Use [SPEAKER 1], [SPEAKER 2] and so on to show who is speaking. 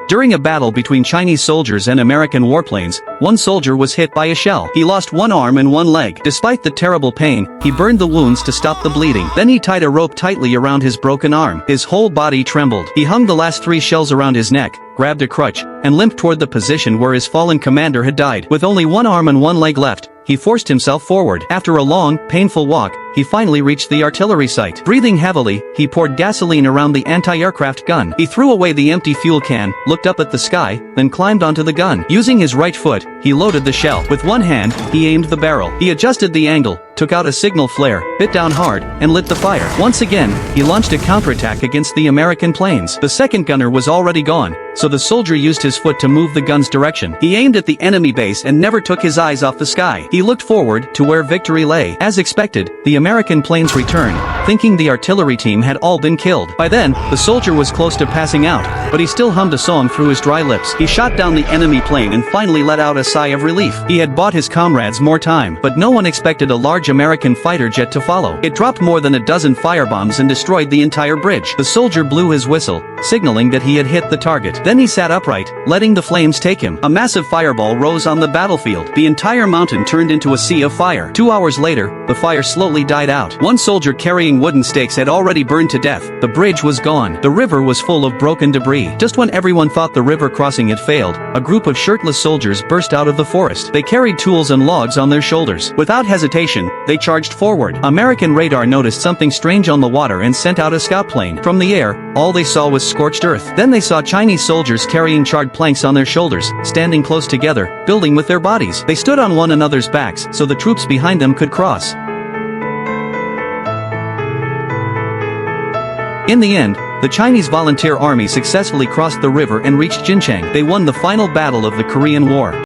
[SPEAKER 1] During a battle between Chinese soldiers and American warplanes, one soldier was hit by a shell. He lost one arm and one leg. Despite the terrible pain, he burned the wounds to stop the bleeding. Then he tied a rope tightly around his broken arm. His whole body trembled. He hung the last 3 shells around his neck, grabbed a crutch, and limped toward the position where his fallen commander had died. With only one arm and one leg left, he forced himself forward. After a long, painful walk, he finally reached the artillery site. Breathing heavily, he poured gasoline around the anti-aircraft gun. He threw away the empty fuel can, looked up at the sky, then climbed onto the gun. Using his right foot, he loaded the shell. With one hand, he aimed the barrel. He adjusted the angle, took out a signal flare, bit down hard, and lit the fire. Once again, he launched a counterattack against the American planes. The second gunner was already gone, so the soldier used his foot to move the gun's direction. He aimed at the enemy base and never took his eyes off the sky. He looked forward to where victory lay. As expected, the American planes returned, thinking the artillery team had all been killed. By then, the soldier was close to passing out, but he still hummed a song through his dry lips. He shot down the enemy plane and finally let out a sigh of relief. He had bought his comrades more time, but no one expected a large American fighter jet to follow. It dropped more than a dozen firebombs and destroyed the entire bridge. The soldier blew his whistle, signaling that he had hit the target. Then he sat upright, letting the flames take him. A massive fireball rose on the battlefield. The entire mountain turned into a sea of fire. 2 hours later, the fire slowly died out. One soldier carrying wooden stakes had already burned to death. The bridge was gone. The river was full of broken debris. Just when everyone thought the river crossing had failed, a group of shirtless soldiers burst out of the forest. They carried tools and logs on their shoulders. Without hesitation, they charged forward. American radar noticed something strange on the water and sent out a scout plane. From the air, all they saw was scorched earth. Then they saw Chinese soldiers carrying charred planks on their shoulders, standing close together, building with their bodies. They stood on one another's backs so the troops behind them could cross. In the end, the Chinese volunteer army successfully crossed the river and reached Jincheng. They won the final battle of the Korean War.